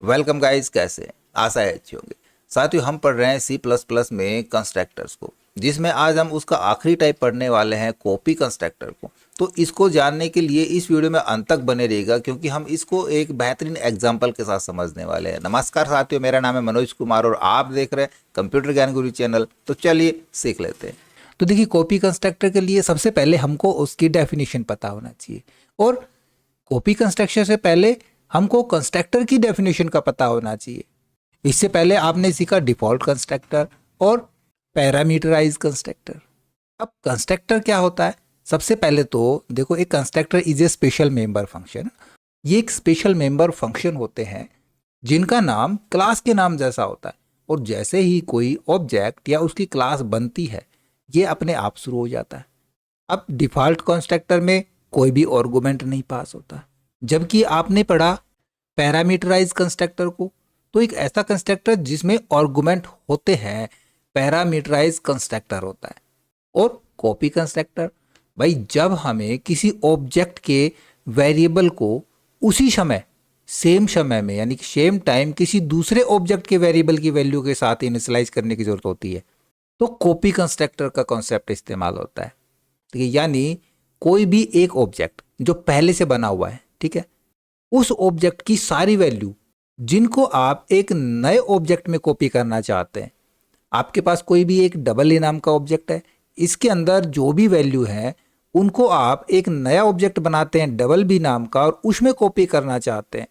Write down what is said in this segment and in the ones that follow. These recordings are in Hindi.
वेलकम गाइस, कैसे हैं? आशा है अच्छे होंगे। साथियों, हम पढ़ रहे हैं सी प्लस प्लस में कंस्ट्रक्टर्स को, जिसमें आज हम उसका आखिरी टाइप पढ़ने वाले हैं, कॉपी कंस्ट्रक्टर को। तो इसको जानने के लिए इस वीडियो में अंत तक बने रहिएगा, क्योंकि हम इसको एक बेहतरीन एग्जाम्पल के साथ समझने वाले हैं। नमस्कार साथियों, मेरा नाम है मनोज कुमार और आप देख रहे हैं कंप्यूटर ज्ञान गुरु चैनल। तो चलिए सीख लेते हैं। तो देखिए, कॉपी कंस्ट्रक्टर के लिए सबसे पहले हमको उसकी डेफिनेशन पता होना चाहिए, और कॉपी कंस्ट्रक्शन से पहले हमको कंस्ट्रक्टर की डेफिनेशन का पता होना चाहिए। इससे पहले आपने सीखा डिफॉल्ट कंस्ट्रक्टर और पैरामीटराइज कंस्ट्रक्टर। अब कंस्ट्रक्टर क्या होता है? सबसे पहले तो देखो, एक constructor is a special member function. ये एक स्पेशल मेंबर फंक्शन होते हैं जिनका नाम क्लास के नाम जैसा होता है, और जैसे ही कोई ऑब्जेक्ट या उसकी क्लास बनती है, ये अपने आप शुरू हो जाता है। अब डिफॉल्ट कंस्ट्रक्टर में कोई भी आर्गुमेंट नहीं पास होता, जबकि आपने पढ़ा पैरामीटराइज कंस्ट्रक्टर को, तो एक ऐसा कंस्ट्रक्टर जिसमें आर्गुमेंट होते हैं, पैरामीटराइज कंस्ट्रक्टर होता है। और कॉपी कंस्ट्रक्टर, भाई जब हमें किसी ऑब्जेक्ट के वेरिएबल को उसी समय, सेम समय में, यानी कि सेम टाइम किसी दूसरे ऑब्जेक्ट के वेरिएबल की वैल्यू के साथ इनिशियलाइज करने की जरूरत होती है, तो कॉपी कंस्ट्रक्टर का कॉन्सेप्ट इस्तेमाल होता है। ठीक है, यानी कोई भी एक ऑब्जेक्ट जो पहले से बना हुआ है, ठीक है, उस ऑब्जेक्ट की सारी वैल्यू जिनको आप एक नए ऑब्जेक्ट में कॉपी करना चाहते हैं। आपके पास कोई भी एक डबल ए नाम का ऑब्जेक्ट है, इसके अंदर जो भी वैल्यू है उनको आप एक नया ऑब्जेक्ट बनाते हैं डबल बी नाम का, और उसमें कॉपी करना चाहते हैं,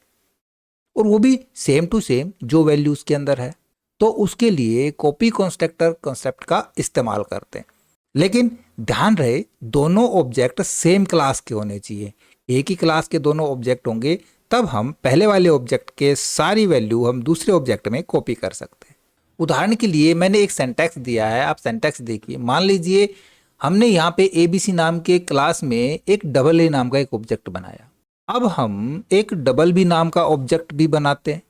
और वो भी सेम टू सेम जो वैल्यू उसके अंदर है, तो उसके लिए कॉपी कंस्ट्रक्टर कॉन्सेप्ट का इस्तेमाल करते हैं। लेकिन ध्यान रहे, दोनों ऑब्जेक्ट सेम क्लास के होने चाहिए। एक ही क्लास के दोनों ऑब्जेक्ट होंगे, तब हम पहले वाले ऑब्जेक्ट के सारी वैल्यू हम दूसरे ऑब्जेक्ट में कॉपी कर सकते हैं। उदाहरण के लिए मैंने एक सिंटैक्स दिया है, आप सिंटैक्स देखिए। मान लीजिए हमने यहाँ पे एबीसी नाम के क्लास में एक डबल ए नाम का एक ऑब्जेक्ट बनाया। अब हम एक डबल बी नाम का ऑब्जेक्ट भी बनाते हैं,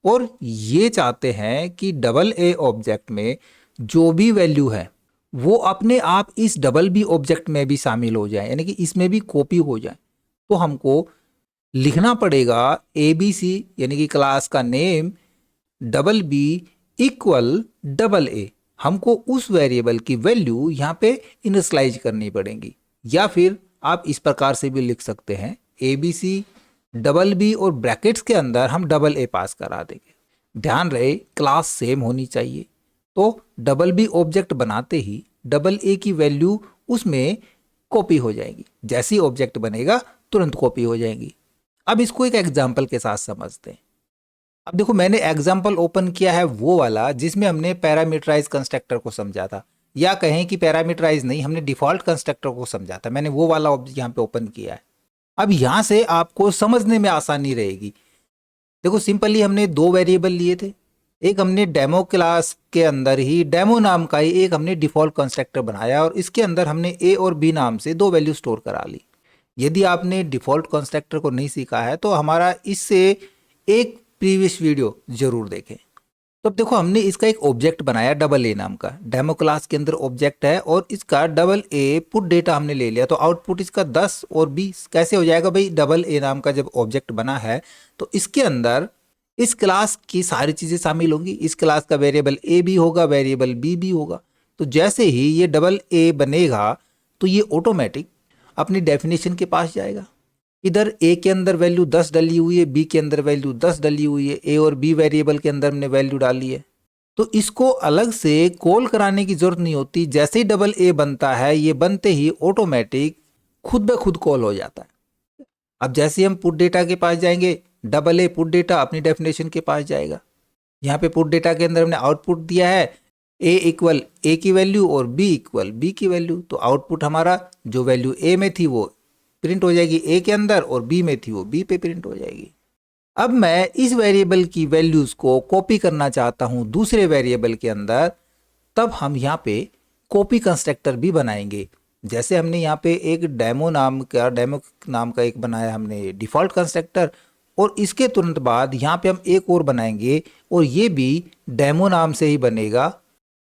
और ये चाहते हैं कि डबल ए ऑब्जेक्ट में जो भी वैल्यू है वो अपने आप इस डबल बी ऑब्जेक्ट में भी शामिल हो जाए, यानी कि इसमें भी कॉपी हो जाए। तो हमको लिखना पड़ेगा ए बी सी, यानी कि क्लास का name, double B equal double A. हमको उस वेरिएबल की वैल्यू यहाँ पे इनिशियलाइज करनी पड़ेगी, या फिर आप इस प्रकार से भी लिख सकते हैं, A B C double B और ब्रैकेट्स के अंदर हम डबल ए पास करा देंगे। ध्यान रहे, क्लास सेम होनी चाहिए। तो डबल बी ऑब्जेक्ट बनाते ही डबल ए की वैल्यू उसमें कॉपी हो जाएगी, जैसे ही ऑब्जेक्ट बनेगा तुरंत कॉपी हो जाएगी। अब इसको एक एग्जाम्पल के साथ समझते हैं। अब देखो, मैंने एग्जाम्पल ओपन किया है वो वाला जिसमें हमने पैरामीटराइज कंस्ट्रक्टर को समझा था, या कहें कि पैरामीटराइज नहीं, हमने डिफॉल्ट कंस्ट्रक्टर को समझा था। मैंने वो वाला यहाँ पे ओपन किया है। अब यहाँ से आपको समझने में आसानी रहेगी। देखो, सिंपली हमने दो वेरिएबल लिए थे। एक हमने डेमो क्लास के अंदर ही डेमो नाम का ही एक हमने डिफॉल्ट कंस्ट्रक्टर बनाया, और इसके अंदर हमने ए और बी नाम से दो वैल्यू स्टोर करा ली। यदि आपने डिफॉल्ट कंस्ट्रक्टर को नहीं सीखा है तो हमारा इससे एक प्रीवियस वीडियो जरूर देखें। तो अब देखो, हमने इसका एक ऑब्जेक्ट बनाया डबल ए नाम का, डेमो क्लास के अंदर ऑब्जेक्ट है, और इसका डबल ए पुट डेटा हमने ले लिया। तो आउटपुट इसका 10 और 20 कैसे हो जाएगा भाई? डबल ए नाम का जब ऑब्जेक्ट बना है तो इसके अंदर इस क्लास की सारी चीज़ें शामिल होंगी। इस क्लास का वेरिएबल ए भी होगा, वेरिएबल बी भी होगा। तो जैसे ही ये डबल ए बनेगा तो ये ऑटोमेटिक अपनी डेफिनेशन के पास जाएगा। इधर ए के अंदर वैल्यू 10 डली हुई है, बी के अंदर वैल्यू 10 डली हुई है, ए और बी वेरिएबल के अंदर हमने वैल्यू डाली है। तो इसको अलग से कॉल कराने की जरूरत नहीं होती। जैसे ही डबल ए बनता है, ये बनते ही ऑटोमेटिक खुद ब खुद कॉल हो जाता है। अब जैसे हम पुट डेटा के पास जाएंगे, डबल ए पुट डेटा अपनी डेफिनेशन के पास जाएगा। यहाँ पे पुट डेटा के अंदर हमने आउटपुट दिया है ए इक्वल ए की वैल्यू और बी इक्वल बी की वैल्यू। तो आउटपुट हमारा जो वैल्यू ए में थी वो प्रिंट हो जाएगी ए के अंदर, और बी में थी वो बी पे प्रिंट हो जाएगी। अब मैं इस वेरिएबल की वैल्यूज को कॉपी करना चाहता हूं दूसरे वेरिएबल के अंदर, तब हम यहाँ पे कॉपी कंस्ट्रक्टर भी बनाएंगे। जैसे हमने यहाँ पे एक डेमो नाम का एक बनाया हमने डिफॉल्ट कंस्ट्रक्टर, और इसके तुरंत बाद यहाँ पे हम एक और बनाएंगे, और ये भी डेमो नाम से ही बनेगा,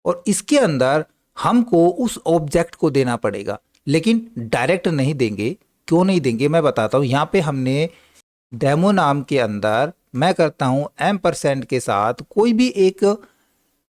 और इसके अंदर हमको उस ऑब्जेक्ट को देना पड़ेगा, लेकिन डायरेक्ट नहीं देंगे। क्यों नहीं देंगे मैं बताता हूँ। यहाँ पे हमने डेमो नाम के अंदर मैं करता हूँ M% के साथ कोई भी एक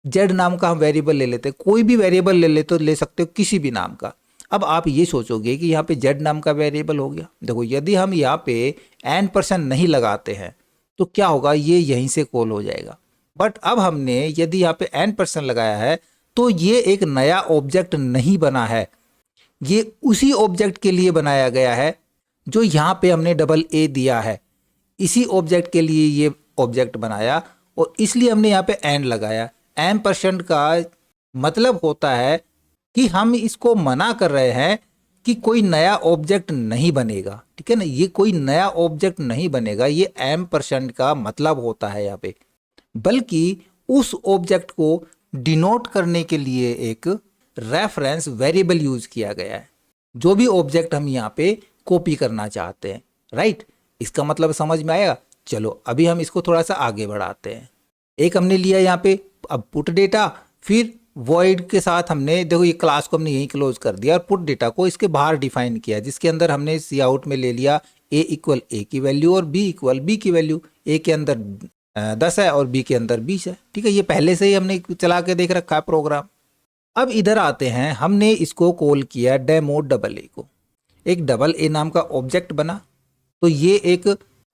जेड नाम का हम वेरिएबल ले लेते हैं, कोई भी वेरिएबल ले ले तो ले सकते हो किसी भी नाम का। अब आप ये सोचोगे कि यहाँ पे जेड नाम का वेरिएबल हो गया। देखो यदि हम यहाँ पे n% नहीं लगाते हैं तो क्या होगा, ये यहीं से कॉल हो जाएगा। बट अब हमने यदि यहाँ पे n% लगाया है तो ये एक नया ऑब्जेक्ट नहीं बना है, ये उसी ऑब्जेक्ट के लिए बनाया गया है जो यहाँ पे हमने डबल ए दिया है। इसी ऑब्जेक्ट के लिए ये ऑब्जेक्ट बनाया और इसलिए हमने यहाँ पे एंड लगाया। M% का मतलब होता है कि हम इसको मना कर रहे हैं कि कोई नया ऑब्जेक्ट नहीं बनेगा, ठीक है ना। ये कोई नया ऑब्जेक्ट नहीं बनेगा, ये M% का मतलब होता है यहाँ पे, बल्कि उस ऑब्जेक्ट को डिनोट करने के लिए एक रेफरेंस वेरिएबल यूज किया गया है, जो भी ऑब्जेक्ट हम यहाँ पे कॉपी करना चाहते हैं, राइट। इसका मतलब समझ में आएगा। चलो अभी हम इसको थोड़ा सा आगे बढ़ाते हैं। एक हमने लिया यहाँ पे अब पुट डेटा, फिर वॉइड के साथ हमने देखो ये क्लास को हमने यहीं क्लोज कर दिया और पुट डेटा को इसके बाहर डिफाइन किया, जिसके अंदर हमने सी आउट में ले लिया a इक्वल a की वैल्यू और b इक्वल b की वैल्यू। a के अंदर 10 है और b के अंदर 20 है, ठीक है। ये पहले से ही हमने चला के देख रखा है प्रोग्राम। अब इधर आते हैं, हमने इसको कॉल किया डेमो डबल ए को, एक डबल ए नाम का ऑब्जेक्ट बना। तो ये एक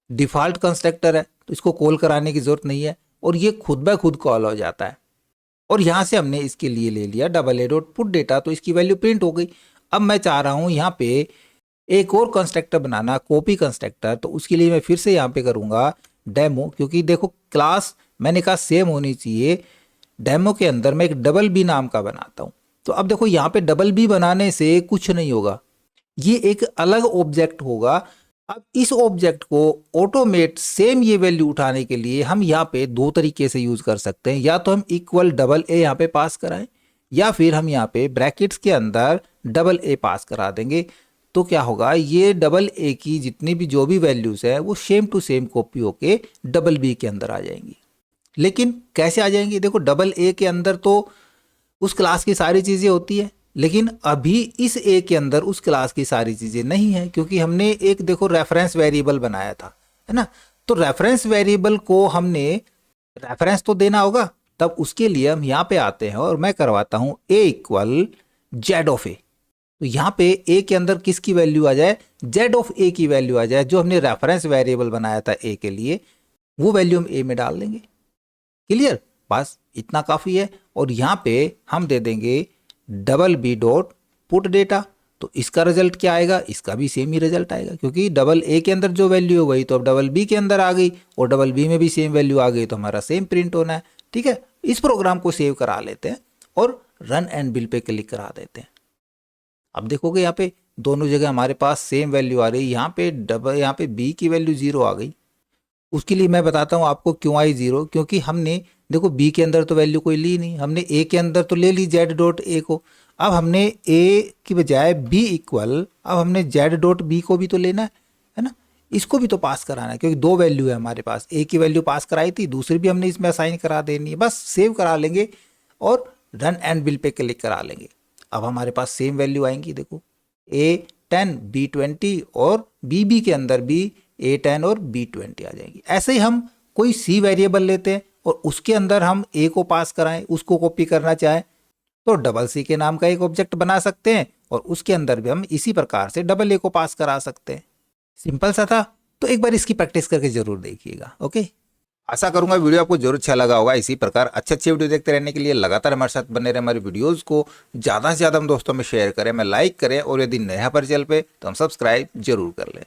डिफ़ॉल्ट कंस्ट्रक्टर है तो इसको कॉल कराने की ज़रूरत नहीं है और ये खुद ब खुद कॉल हो जाता है। और यहाँ से हमने इसके लिए ले लिया double A dot put data, तो इसकी वैल्यू प्रिंट हो गई। अब मैं चाह रहा हूँ यहाँ पे एक और कंस्ट्रक्टर बनाना, कॉपी कंस्ट्रक्टर, तो उसके लिए मैं फिर से यहाँ पे करूँगा डेमो, क्योंकि देखो क्लास मैंने कहा सेम होनी चाहिए। डेमो के अंदर मैं एक डबल बी नाम का बनाता हूँ। तो अब देखो यहाँ पे डबल बी बनाने से कुछ नहीं होगा, ये एक अलग ऑब्जेक्ट होगा। अब इस ऑब्जेक्ट को ऑटोमेट सेम ये वैल्यू उठाने के लिए हम यहाँ पे दो तरीके से यूज कर सकते हैं। या तो हम इक्वल डबल ए यहाँ पे पास कराएं, या फिर हम यहाँ पे ब्रैकेट्स के अंदर डबल ए पास करा देंगे। तो क्या होगा, ये डबल ए की जितनी भी जो भी वैल्यूज है वो सेम टू सेम कॉपी होके डबल बी के अंदर आ जाएंगी। लेकिन कैसे आ जाएंगी, देखो डबल ए के अंदर तो उस क्लास की सारी चीज़ें होती है, लेकिन अभी इस ए के अंदर उस क्लास की सारी चीज़ें नहीं है, क्योंकि हमने एक देखो रेफरेंस वेरिएबल बनाया था, है ना। तो रेफरेंस वेरिएबल को हमने रेफरेंस तो देना होगा, तब उसके लिए हम यहाँ पे आते हैं और मैं करवाता हूँ ए इक्वल जेड ऑफ ए। तो यहाँ पे ए के अंदर किसकी वैल्यू आ जाए, जेड ऑफ ए की वैल्यू आ जाए, जो हमने रेफरेंस वेरिएबल बनाया था ए के लिए, वो वैल्यू हम ए में डाल देंगे। क्लियर, बस इतना काफ़ी है। और यहाँ पे हम दे देंगे double B dot put data, तो इसका रिजल्ट क्या आएगा, इसका भी सेम ही रिजल्ट आएगा, क्योंकि डबल ए के अंदर जो वैल्यू है वही तो अब डबल बी के अंदर आ गई, और डबल बी में भी सेम वैल्यू आ गई, तो हमारा सेम प्रिंट होना है। ठीक है, इस प्रोग्राम को सेव करा लेते हैं और run and bill pay click करा देते हैं। अब देखोगे यहाँ पे दोनों जगह हमारे पास सेम वैल्यू आ रही है। यहाँ पे बी की वैल्यू 0 आ गई। उसके लिए मैं बताता हूँ आपको क्यों आई 0, क्योंकि हमने देखो बी के अंदर तो वैल्यू कोई ली नहीं, हमने ए के अंदर तो ले ली जेड डॉट ए को। अब हमने ए की बजाय बी इक्वल, अब हमने जेड डॉट बी को भी तो लेना है ना, इसको भी तो पास कराना है, क्योंकि दो वैल्यू है हमारे पास। ए की वैल्यू पास कराई थी, दूसरी भी हमने इसमें असाइन करा देनी है। बस सेव करा लेंगे और run and bill pay click करा लेंगे। अब हमारे पास सेम वैल्यू आएंगी, देखो A10 B20 और BB के अंदर भी A10 और B20 आ जाएगी। ऐसे ही हम कोई C वेरिएबल लेते हैं और उसके अंदर हम A को पास कराएं, उसको कॉपी करना चाहें तो डबल C के नाम का एक ऑब्जेक्ट बना सकते हैं और उसके अंदर भी हम इसी प्रकार से डबल A को पास करा सकते हैं। सिंपल सा था, तो एक बार इसकी प्रैक्टिस करके जरूर देखिएगा। ओके, आशा करूंगा वीडियो आपको जरूर अच्छा लगा होगा। इसी प्रकार अच्छे वीडियो देखते रहने के लिए लगातार हमारे साथ बने रहे। हमारे वीडियोस को ज़्यादा से ज़्यादा हम दोस्तों में शेयर करें, मैं लाइक करें, और यदि नया पर चैनल पे तो हम सब्सक्राइब जरूर कर लें।